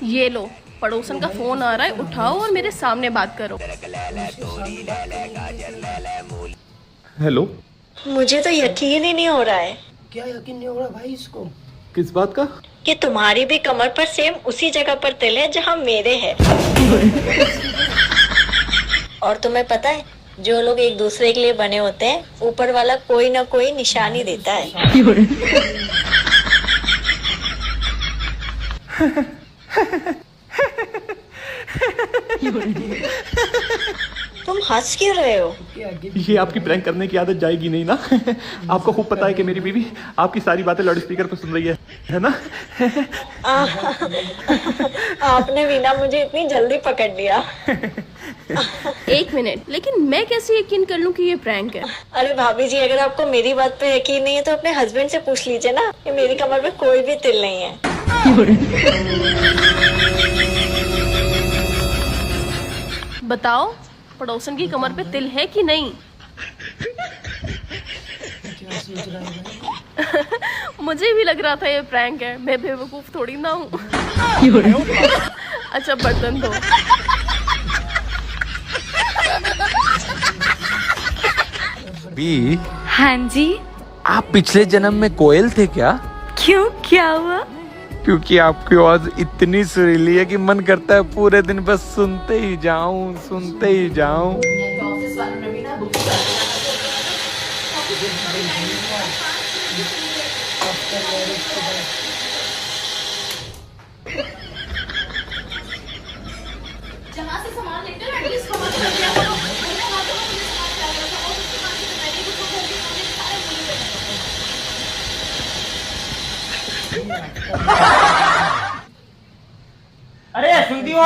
ये लो, पड़ोसन का फोन आ रहा है, उठाओ और मेरे सामने बात करो। हेलो। मुझे तो यकीन ही नहीं हो रहा है। क्या यकीन नहीं हो रहा भाई इसको? किस बात का? कि तुम्हारी भी कमर पर सेम उसी जगह पर तिल है जहाँ मेरे है। और तुम्हें पता है, जो लोग एक दूसरे के लिए बने होते हैं, ऊपर वाला कोई ना कोई निशानी देता है। तुम हंस क्यों रहे हो? ये आपकी प्रैंक करने की आदत जाएगी नहीं ना? आपको खूब पता है कि मेरी बीवी आपकी सारी बातें लाउड स्पीकर पर सुन रही है ना? आपने भी ना मुझे इतनी जल्दी पकड़ लिया। एक मिनट, लेकिन मैं कैसे यकीन कर लूं कि ये प्रैंक है? अरे भाभी जी, अगर आपको मेरी बात पे यकीन नहीं है तो अपने हस्बैंड से पूछ लीजिए ना कि मेरी कमर पे कोई भी तिल नहीं है। बताओ, पड़ोसन की कमर पे तिल है कि नहीं? क्या सोच रहा है भाई? मुझे भी लग रहा था ये प्रैंक है, मैं बेवकूफ थोड़ी ना हूँ। अच्छा, बर्तन धो। बी, हाँ जी। आप पिछले जन्म में कोयल थे क्या? क्यों, क्या हुआ? क्योंकि आपकी आवाज इतनी सुरीली है कि मन करता है पूरे दिन बस सुनते ही जाऊं, सुनते ही जाऊं। जहाँ से सामान लेकर एटलीस्ट कवर कर दिया करो। मैंने वहाँ पे मुझे सामान चाहिए था और उसके बाद से मैंने कुछ घर के सामने सारे मुझे अरे सुनती हो?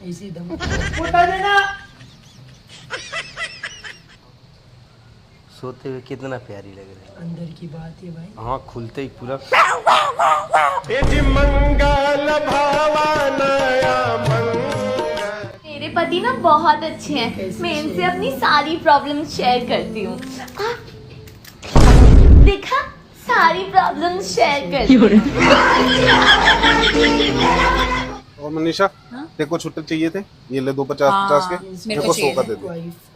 ऐसी दम उठा देना। सोते हुए कितना प्यारी लग रही है। अंदर की बात है भाई। हाँ, खुलते ही पूरा मेरे पति ना बहुत अच्छे हैं। मैं इनसे अपनी सारी प्रॉब्लम शेयर करती हूँ। देखा, सारी प्रॉब्लम शेयर करती हूँ। और मनीषा, देखो छुट्टे चाहिए थे, ये ले 250 के, मेरे को 100 का दे दो।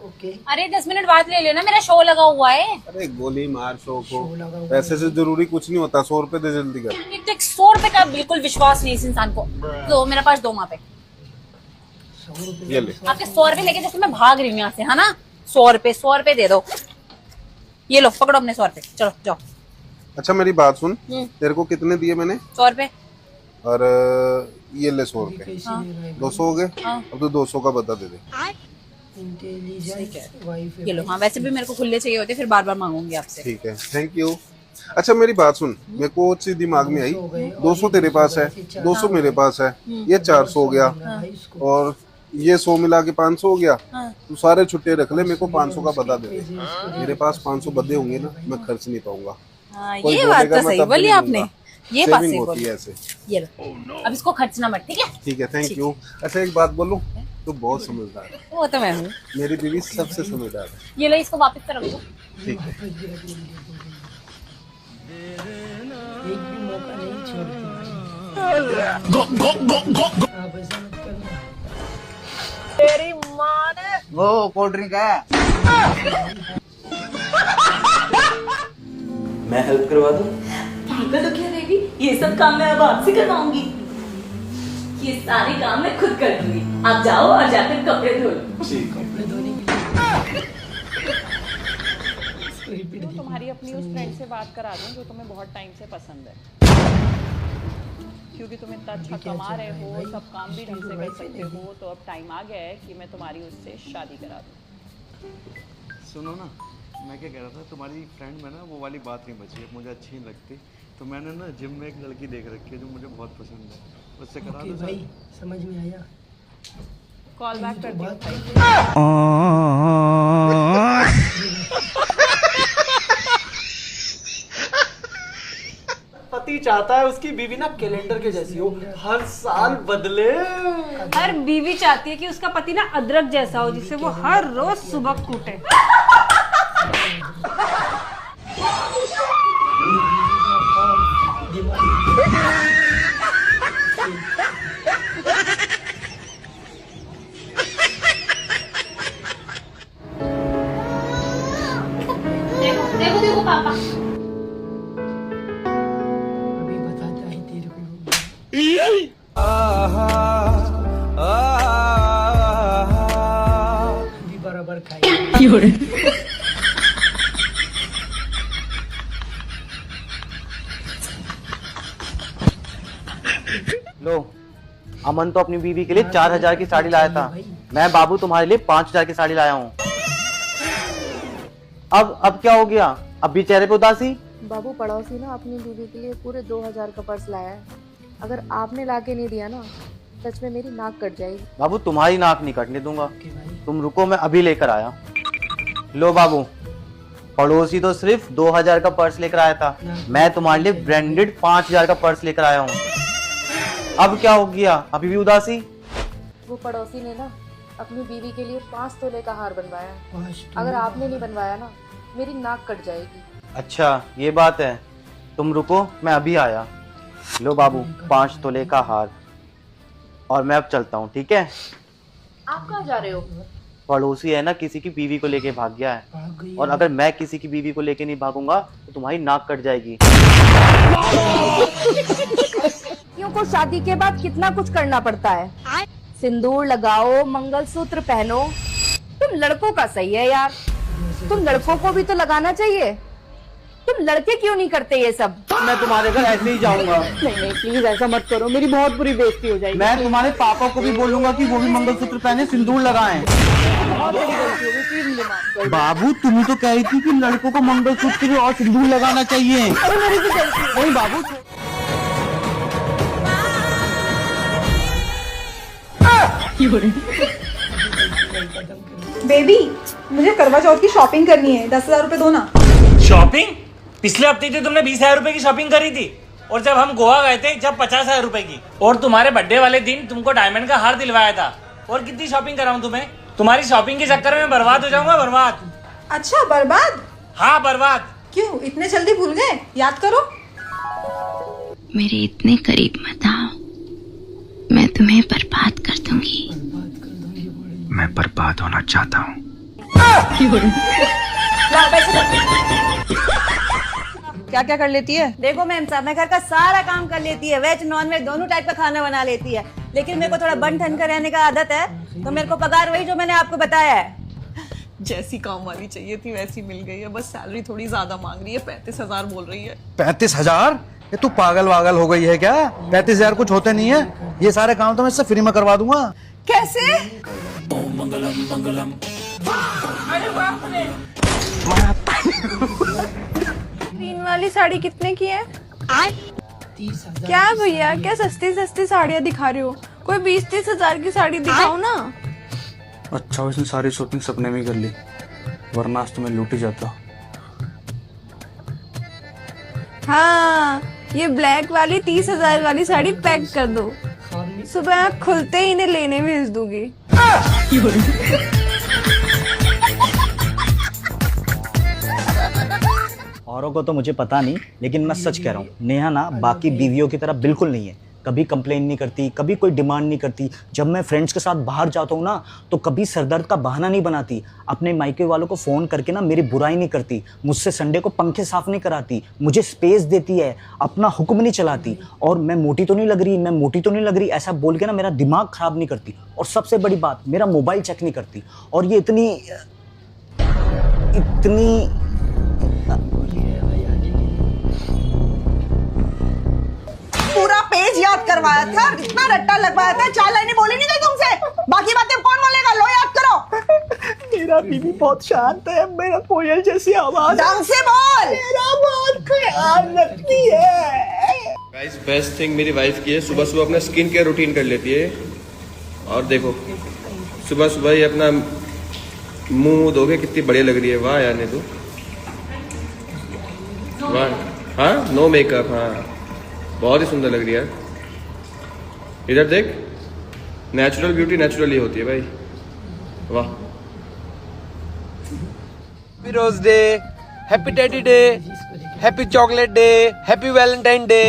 ओके। अरे 10 मिनट बाद ले लेना, मेरा शो लगा हुआ है। अरे गोली मार 100 को, पैसे से जरूरी कुछ नहीं होता। 100 रुपए दे जल्दी कर। एक तो 100 रुपए का बिल्कुल विश्वास नहीं इस इंसान को। तो मेरे पास दो वहाँ पे। ये ले। आपके 100 रुपए लेके जैसे मैं भाग रही हूँ यहाँ से, है ना? 100 रुपए दे दो। ये लो, पकड़ो अपने 100 रुपए, चलो जाओ। अच्छा मेरी बात सुन, तेरे को कितने दिए मैंने? 100 रुपए। और ये ले 100 रुपए, 200 हो गए। अब तो 200 का बता दे दे। ये लो। हाँ, वैसे भी मेरे को खुले चाहिए होते, फिर बार बार मांगूंगी आपसे। ठीक है, थैंक यू। अच्छा मेरी बात सुन, मेरे को चीज दिमाग में आई। 200 तेरे पास है, 200 मेरे पास है, ये 400 हो गया, और ये 100 मिला के 500 हो गया। तू सारे छुट्टे रख ले, मेरे को 500 का बता दे। मेरे पास 500 बदे होंगे ना, मैं खर्च नहीं पाऊंगा। ये बात तो सही बोली आपने, ये बात सही होती बोली। है ऐसे। ये लो, अब इसको खर्चना मत, ठीक है? ठीक है, थैंक यू। अच्छा एक बात बोलूं, तू बहुत समझदार है। वो तो मैं हूँ। मेरी बीवी सबसे समझदार है। ये लो, इसको वापस कर रख दो। ठीक है। एक भी मौका नहीं छोड़ती। आप ऐसा मत करना। तेरी माँ ने वो कोल्ड ड्रिंक है। मैं हेल्प करवा दूं? पागल हो क्या बेबी? ये सब काम मैं अब आपसे करवाऊंगी। ये सारे काम मैं खुद कर दूंगी। आप जाओ और जाकर कपड़े धो लो। ठीक है। कपड़े धोने के लिए तुम्हारी अपनी उस फ्रेंड से बात करा दूं जो तुम्हें बहुत टाइम से पसंद है, क्योंकि तुम इतना अच्छा कमा रहे हो, सब काम भी ढंग से कर सकते हो, तो अब टाइम आ गया है कि मैं तुम्हारी उससे शादी करा दूं। सुनो ना, मैं क्या कह रहा था, तुम्हारी फ्रेंड में ना वो वाली बात नहीं बची है, मुझे अच्छी नहीं लगती। तो मैंने ना जिम में एक लड़की देख रखी है जो मुझे बहुत पसंद है, उससे करा दो भाई। समझ में आया? कॉल बैक कर दियो। पति चाहता है उसकी बीवी ना कैलेंडर के जैसी हो, हर साल बदले। हर बीवी चाहती है कि उसका पति ना अदरक जैसा हो, जिससे वो हर रोज सुबह कूटे। पापा। अभी बताता है तेरे को। अभी बराबर खाएगा। लो, अमन तो अपनी बीवी के लिए 4000 की साड़ी लाया था। मैं बाबू तुम्हारे लिए 5000 की साड़ी लाया हूँ। अब क्या हो गया? अब भी चेहरे पे उदासी? बाबू पड़ोसी ना अपनी बीवी के लिए पूरे 2000 का पर्स लाया है। अगर आपने लाके नहीं दिया ना, सच में मेरी नाक कट जाएगी। बाबू तुम्हारी नाक नहीं कटने दूंगा। तुम रुको, मैं अभी लेकर आया। लो बाबू, पड़ोसी तो सिर्फ 2000 का पर्स लेकर आया था, मैं तुम्हारे लिए ब्रांडेड 5000 का पर्स लेकर आया हूँ। अब क्या हो गया? अभी भी उदासी? वो पड़ोसी ने ना अपनी बीवी के लिए 5 तोले का हार बनवाया। अगर आपने नहीं बनवाया ना, मेरी नाक कट जाएगी। अच्छा ये बात है, तुम रुको, मैं अभी आया। लो बाबू, 5 तोले का हार, और मैं अब चलता हूँ, ठीक है? आप कहाँ जा रहे हो? पड़ोसी है ना, किसी की बीवी को लेके भाग गया है, और अगर मैं किसी की बीवी को लेके नहीं भागूंगा तो तुम्हारी नाक कट जाएगी। लड़कियों को शादी के बाद कितना कुछ करना पड़ता है। सिंदूर लगाओ, मंगलसूत्र पहनो। तुम लड़कों का सही है यार, तुम लड़कों को भी तो लगाना चाहिए। तुम लड़के क्यों नहीं करते ये सब? मैं तुम्हारे घर ऐसे ही जाऊंगा। नहीं प्लीज ऐसा मत करो, मेरी बहुत बुरी बेइज्जती हो जाएगी। मैं तुम्हारे पापा को भी बोलूंगा कि वो भी मंगलसूत्र पहने, सिंदूर लगाएं। बहुत बड़ी गलती होगी, प्लीज मुझे माफ कर दो। बाबू तुम तो कह रही थी कि लड़कों को मंगलसूत्र और सिंदूर लगाना चाहिए। नहीं बाबू, बेबी, मुझे करवा चौथ की शॉपिंग करनी है, 10,000 रुपए दो ना। शॉपिंग? पिछले हफ्ते थी तुमने 20,000 रुपए की शॉपिंग करी थी, और जब हम गोवा गए थे जब 50,000 रुपए की, और तुम्हारे बर्थडे वाले दिन तुमको डायमंड का हार दिलवाया था। और कितनी शॉपिंग कराऊं तुम्हें? तुम्हारी शॉपिंग के चक्कर में बर्बाद हो जाऊंगा, बर्बाद। अच्छा बर्बाद? हाँ बर्बाद। क्यों इतने जल्दी भूल गए? याद करो। मेरे इतने करीब मत आओ, मैं तुम्हें बर्बाद कर दूंगी। मैं बर्बाद होना चाहता हूँ। क्या क्या कर लेती है? देखो मैम साहब, मैं घर का सारा काम कर लेती है, वेज नॉन वेज दोनों टाइप का खाना बना लेती है, लेकिन मेरे को थोड़ा बन ठन कर रहने का आदत है, तो मेरे को पगार वही जो मैंने आपको बताया है। जैसी काम वाली चाहिए थी वैसी मिल गई है, बस सैलरी थोड़ी ज्यादा मांग रही है, 35,000 बोल रही है। 35,000? ये तू पागल वागल हो गई है क्या? 35,000 कुछ होते नहीं है। ये सारे काम तो मैं इससे फ्री में करवा दूंगा। कैसे? ग्रीन वाली साड़ी कितने की है? 30,000। क्या भैया, क्या सस्ती सस्ती साड़ियाँ दिखा रहे हो? कोई 20-30 हजार की साड़ी दिखाओ ना। अच्छा इसने सारी शॉपिंग सपने में कर ली, वरना आज तो मैं लूट ही जाता। हाँ, ये ब्लैक वाली 30,000 वाली साड़ी पैक कर दो, सुबह खुलते ही इन्हें लेने भेज दूंगी। औरों को तो मुझे पता नहीं, लेकिन मैं सच कह रहा हूँ, नेहा ना बाकी बीवियों की तरह बिल्कुल नहीं है। कभी कंप्लेन नहीं करती, कभी कोई डिमांड नहीं करती। जब मैं फ्रेंड्स के साथ बाहर जाता हूँ ना, तो कभी सरदर्द का बहाना नहीं बनाती। अपने मायके वालों को फ़ोन करके ना मेरी बुराई नहीं करती। मुझसे संडे को पंखे साफ नहीं कराती। मुझे स्पेस देती है, अपना हुक्म नहीं चलाती। और मैं मोटी तो नहीं लग रही, मैं मोटी तो नहीं लग रही ऐसा बोल के ना मेरा दिमाग ख़राब नहीं करती। और सबसे बड़ी बात, मेरा मोबाइल चेक नहीं करती। और ये इतनी पूरा पेज याद करवाया था, इतना रट्टा लगवाया था, 4 लाइनें बोली नहीं गई तुमसे, बाकी बातें कौन बोलेगा? लो याद करो। मेरा बीवी बहुत शांत है, मेरा कोयल जैसी आवाज। ढंग से बोल। मेरा बहुत ख्याल रखती है। गाइस बेस्ट थिंग मेरी वाइफ की है, सुबह सुबह अपना स्किन केयर रूटीन कर लेती है। और देखो सुबह सुबह ही अपना मुंह धोके कितनी बढ़िया लग रही है। वाह यार नीतू, वाह। हाँ नो मेकअप, हाँ बहुत ही सुंदर लग रही है यार। इधर देख, नेचुरल ब्यूटी नेचुरली होती है भाई। वाह। Happy rose day, happy teddy day, happy chocolate day, happy valentine day.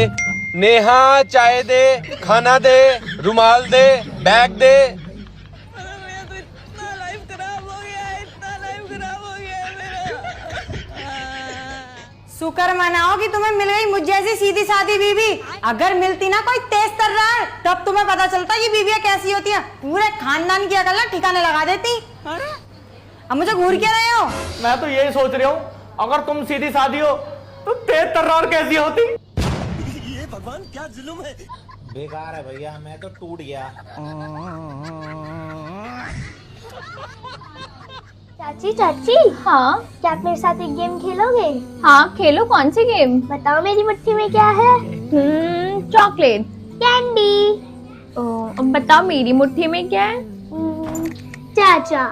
Neha चाय दे, खाना दे, रुमाल दे, बैग दे। शुक्र मनाओ कि तुम्हें मिल गई मुझ जैसी सीधी सादी बीवी। अगर मिलती ना कोई तेज तर्रार, तब तुम्हें पता चलता कि बीवियां कैसी होती हैं। पूरे खानदान की अकल ना ठिकाने लगा देती। अब मुझे घूर क्या रहे हो? मैं तो यही सोच रहा हूँ, अगर तुम सीधी सादी हो तो तेज तर्रार कैसी होती? ये भगवान क्या जुल्म है। बेकार है भैया, मैं तो टूट गया। चाची चाची, हाँ क्या आप मेरे साथ एक गेम खेलोगे? हाँ खेलो। कौन सी गेम? बताओ मेरी मुट्ठी में क्या है? चॉकलेट। कैंडी। अब बताओ मेरी मुट्ठी में क्या है? चाचा।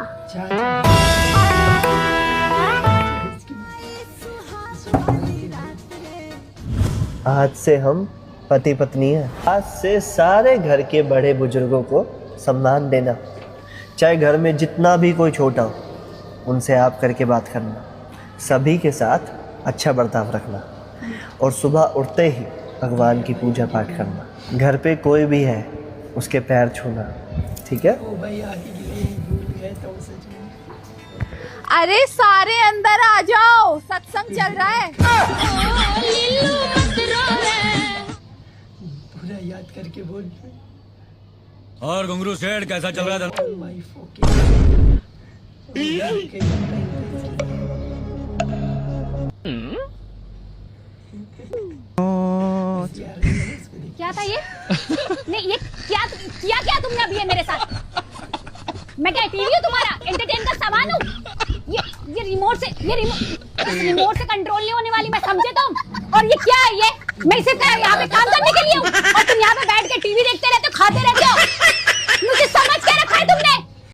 आज से हम पति पत्नी हैं। आज से सारे घर के बड़े बुजुर्गों को सम्मान देना, चाहे घर में जितना भी कोई छोटा हो, उनसे आप करके बात करना, सभी के साथ अच्छा बर्ताव रखना, और सुबह उठते ही भगवान की पूजा पाठ करना। घर पे कोई भी है उसके पैर छूना, ठीक है? अरे सारे अंदर आ जाओ, सत्संग चल रहा है। पूरा याद करके बोल। और घुंगरू सेठ कैसा चल रहा था? क्या था ये? नहीं ये क्या तुमने अभी ये मेरे साथ? मैं क्या टीवी हूँ तुम्हारा? एंटरटेन का सामान हूँ? ये रिमोट से कंट्रोल नहीं होने वाली, मैं समझे तुम? और ये क्या है ये? मैं सिर्फ यहाँ पे काम करने के लिए हूँ और तुम यहाँ पे बैठ के टीवी देखते रहते हो, खाते रहते हो।